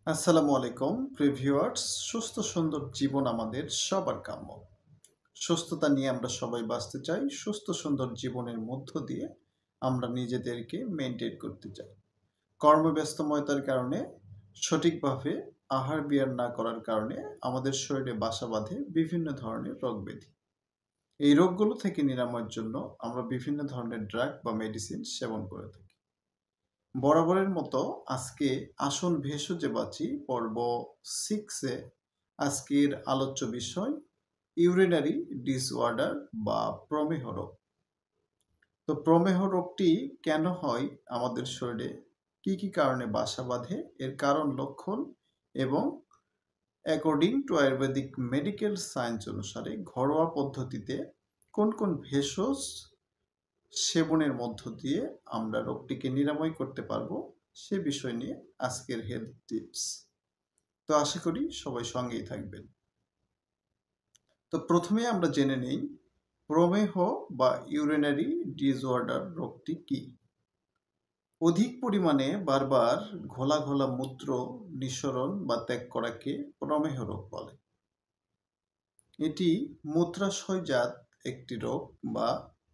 আসসালামু আলাইকুম প্রিভিউয়ার্স। সুস্থ সুন্দর জীবন আমাদের সবার কাম্য। সুস্থতা নিয়ে আমরা সবাই বাঁচতে চাই। সুস্থ সুন্দর জীবনের মধ্য দিয়ে আমরা নিজেদেরকে মেনটেন করতে চাই। কর্মব্যস্তময়তার কারণে সঠিকভাবে আহার বিহার না করার কারণে আমাদের শরীরে বাসা বাঁধে বিভিন্ন ধরনের রোগ ব্যাধি। এই রোগগুলো থেকে নিরাময়ের জন্য আমরা বিভিন্ন ধরনের ড্রাগ বা মেডিসিন সেবন করে থাকি। বরাবরের মতো আজকে আসুন ভেষজে বাঁচি পর্ব 6-এ আজকের আলোচ্য বিষয় ইউরিনারি ডিসঅর্ডার বা প্রমেহ রোগ। তো প্রমেহ রোগটি কেন হয় আমাদের শরীরে, কি কারণে বাসা বাঁধে, এর কারণ লক্ষণ এবং according to Ayurvedic medical science অনুসারে ঘরোয়া পদ্ধতিতে কোন কোন ভেষজ সেবনের মধ্য দিয়ে আমরা রোগটিকে নিরাময় করতে পারবো সে বিষয় নিয়ে আজকের হেলথ টিপস। তো আশা করি সবাই সঙ্গেই থাকবেন। তো প্রথমে আমরা জেনে নেই প্রমেহ বা ইউরিনারি ডিসঅর্ডার রোগটি কি। অধিক পরিমাণে বারবার ঘোলা ঘোলা মূত্র নিঃসরণ বা ত্যাগ করাকে প্রমেহ রোগ বলে। এটি মূত্রাশয়জাত একটি রোগ বা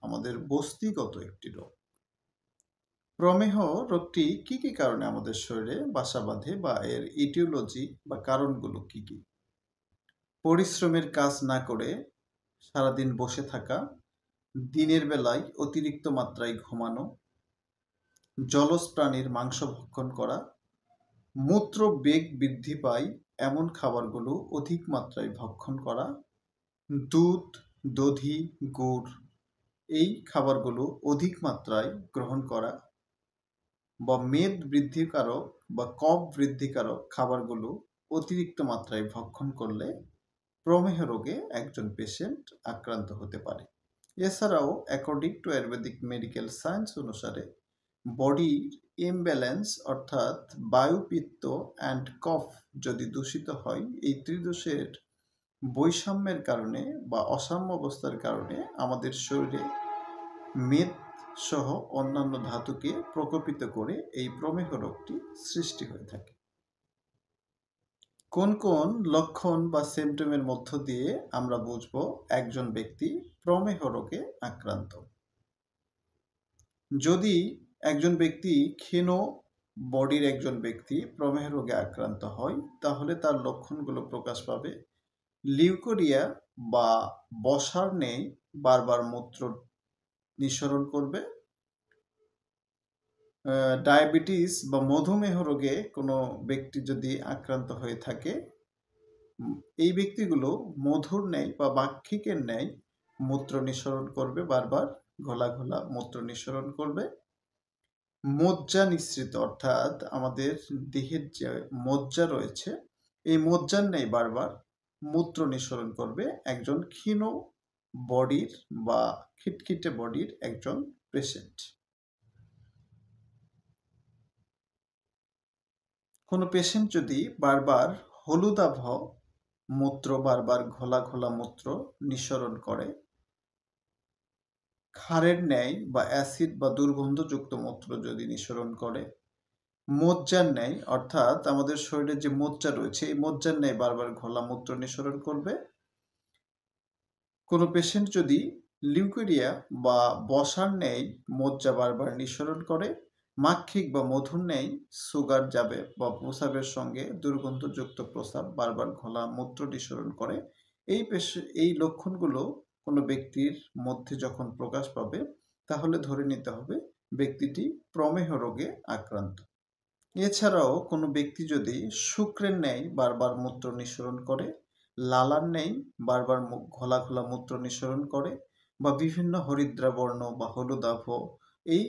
আমাদের বস্তিগত একটি রোগ। প্রমেহ রোগটি কি কারণে আমাদের শরীরে বাসা বাঁধে বা এর ইটিওলজি বা কারণগুলো কি? পরিশ্রমের কাজ না করে সারাদিন বসে থাকা, দিনের বেলায় অতিরিক্ত মাত্রায় ঘুমানো, জলজ প্রাণীর মাংস ভক্ষণ করা, মূত্র বেগ বৃদ্ধি পায় এমন খাবারগুলো অধিক মাত্রায় ভক্ষণ করা, দুধ, দধি, গুড় এই খাবারগুলো অধিক মাত্রায় গ্রহণ করা বা মেদ বৃদ্ধিকারক বা কফ বৃদ্ধিকারক খাবারগুলো অতিরিক্ত মাত্রায় ভক্ষণ করলে প্রমেহ রোগে একজন পেশেন্ট আক্রান্ত হতে পারে। এছাড়াও according to Ayurvedic medical science অনুসারে বডির ইমব্যালেন্স অর্থাৎ বায়ু, পিত্ত অ্যান্ড কফ যদি দূষিত হয়, এই ত্রিদোষের বৈষম্যের কারণে বা অসাম্য অবস্থার কারণে আমাদের শরীরে মেদ সহ অন্যান্য ধাতুকে প্রকোপিত করে এই প্রমেহ রোগটি সৃষ্টি হয়ে থাকে। কোন কোন লক্ষণ বা সিমটমের মধ্য দিয়ে আমরা বুঝব একজন ব্যক্তি প্রমেহ রোগে আক্রান্ত? যদি একজন ব্যক্তি ক্ষীণ বডির একজন ব্যক্তি প্রমেহ রোগে আক্রান্ত হয়, তাহলে তার লক্ষণগুলো প্রকাশ পাবে। লিউকোরিয়া বা বসার নেই বারবার মূত্র নিঃসরণ করবে। ডায়াবেটিস বা মধুমেহ রোগে কোনো ব্যক্তি যদি আক্রান্ত হয়ে থাকে, এই ব্যক্তিগুলো মধুর ন্যায় বা বাক্ষিকের ন্যায় মূত্র নিঃসরণ করবে, বারবার ঘোলা ঘোলা মূত্র নিঃসরণ করবে। মজ্জা নিঃসৃত অর্থাৎ আমাদের দেহের যে মজ্জা রয়েছে, এই মজ্জার ন্যায় বারবার মূত্র নিঃসরণ করবে একজন ক্ষীণ বডির বা খিটখিটে বডির একজন পেশেন্ট। কোনো পেশেন্ট যদি বারবার হলুদাভ মূত্র, বারবার ঘোলা ঘোলা মূত্র নিঃসরণ করে, ক্ষারের ন্যায় বা অ্যাসিড বা দুর্গন্ধযুক্ত মূত্র যদি নিঃসরণ করে, মজ্জার ন্যায় অর্থাৎ আমাদের শরীরে যে মজ্জা রয়েছে এই মজ্জার ন্যায় বারবার ঘোলা মূত্র নিঃসরণ করবে। কোনো পেশেন্ট যদি লিউকেরিয়া বা বসার ন্যায় মজ্জা বারবার নিঃসরণ করে, মাক্ষিক বা মধুর ন্যায় সুগার যাবে বা প্রস্রাবের সঙ্গে দুর্গন্ধযুক্ত প্রস্রাব বারবার ঘোলা মূত্র নিঃসরণ করে, এই লক্ষণগুলো কোনো ব্যক্তির মধ্যে যখন প্রকাশ পাবে, তাহলে ধরে নিতে হবে ব্যক্তিটি প্রমেহ রোগে আক্রান্ত। এছাড়াও কোনো ব্যক্তি যদি শুক্রের ন্যায় বারবার মূত্র নিঃসরণ করে, লালার ন্যায় বারবার ঘোলা ঘোলা মূত্র নিঃসরণ করে বা বিভিন্ন হরিদ্রাবর্ণ বা হলুদাভ এই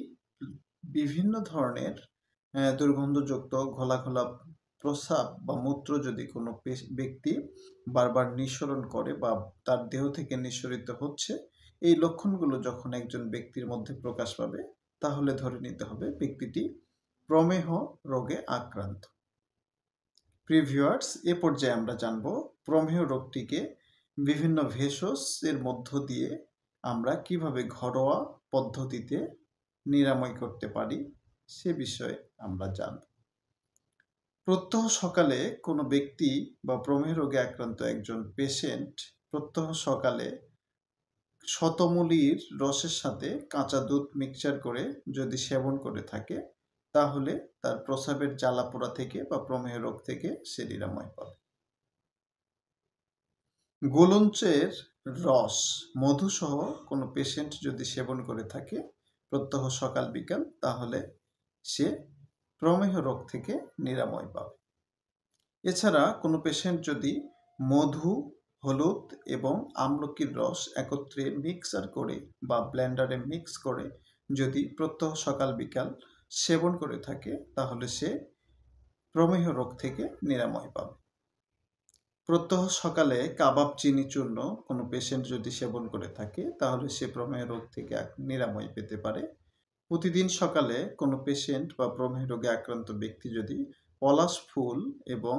বিভিন্ন ধরনের দুর্গন্ধযুক্ত ঘোলা ঘোলা প্রস্রাব বা মূত্র যদি কোনো ব্যক্তি বারবার নিঃসরণ করে বা তার দেহ থেকে নিঃসরিত হচ্ছে, এই লক্ষণগুলো যখন একজন ব্যক্তির মধ্যে প্রকাশ পাবে, তাহলে ধরে নিতে হবে ব্যক্তিটি প্রমেহ রোগে আক্রান্ত। প্রিভিউয়ার্স, এ পর্যায়ে আমরা জানব প্রমেহ রোগটিকে বিভিন্ন ভেষজের মধ্য দিয়ে আমরা কিভাবে ঘরোয়া পদ্ধতিতে নিরাময় করতে পারি সে বিষয়ে আমরা জানব। প্রত্যহ সকালে কোনো ব্যক্তি বা প্রমেহ রোগে আক্রান্ত একজন পেশেন্ট প্রত্যহ সকালে শতমূলীর রসের সাথে কাঁচা দুধ মিক্সচার করে যদি সেবন করে থাকে, তাহলে তার প্রস্রাবের জ্বালাপোড়া থেকে বা প্রমেহ রোগ থেকে সে নিরাময় পাবে। গোলঞ্চের রস, মধুসহ কোনো পেশেন্ট যদি সেবন করে থাকে প্রত্যহ সকাল বিকাল, তাহলে সে প্রমেহ রোগ থেকে নিরাময় পাবে। এছাড়া কোনো পেশেন্ট যদি মধু, হলুদ এবং আমলকির রস একত্রে মিক্সার করে বা ব্লেন্ডারে মিক্স করে যদি প্রত্যহ সকাল বিকাল সেবন করে থাকে, তাহলে সে প্রমেহ রোগ থেকে নিরাময় পাবে। প্রত্যহ সকালে কাবাব চিনি চূর্ণ কোনো পেশেন্ট যদি সেবন করে থাকে, তাহলে সে প্রমেহ রোগ থেকে নিরাময় পেতে পারে। প্রতিদিন সকালে কোনো পেশেন্ট বা প্রমেহ রোগে আক্রান্ত ব্যক্তি যদি পলাশ ফুল এবং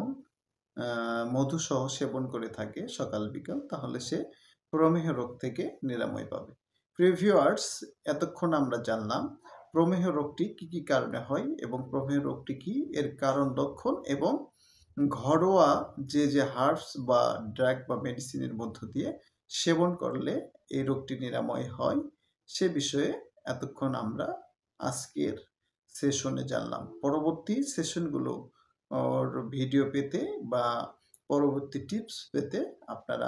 মধুসহ সেবন করে থাকে সকাল বিকাল, তাহলে সে প্রমেহ রোগ থেকে নিরাময় পাবে। প্রিয় ভিউয়ার্স, এতক্ষণ আমরা জানলাম প্রমেহ রোগটি কি কি কারণে হয় এবং প্রমেহ রোগটি কি, এর কারণ লক্ষণ এবং ঘরোয়া যে হার্বস বা ড্রাগ বা মেডিসিনের মধ্য দিয়ে সেবন করলে এই রোগটি নিরাময় হয়, সে বিষয়ে এতক্ষণ আমরা আজকের সেশনে জানলাম। পরবর্তী সেশনগুলো ভিডিও পেতে বা পরবর্তী টিপস পেতে আপনারা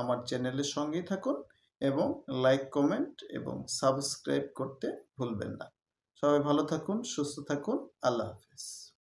আমার চ্যানেলের সঙ্গেই থাকুন এবং লাইক, কমেন্ট এবং সাবস্ক্রাইব করতে ভুলবেন না। সবাই ভালো থাকুন, সুস্থ থাকুন। আল্লাহ হাফেজ।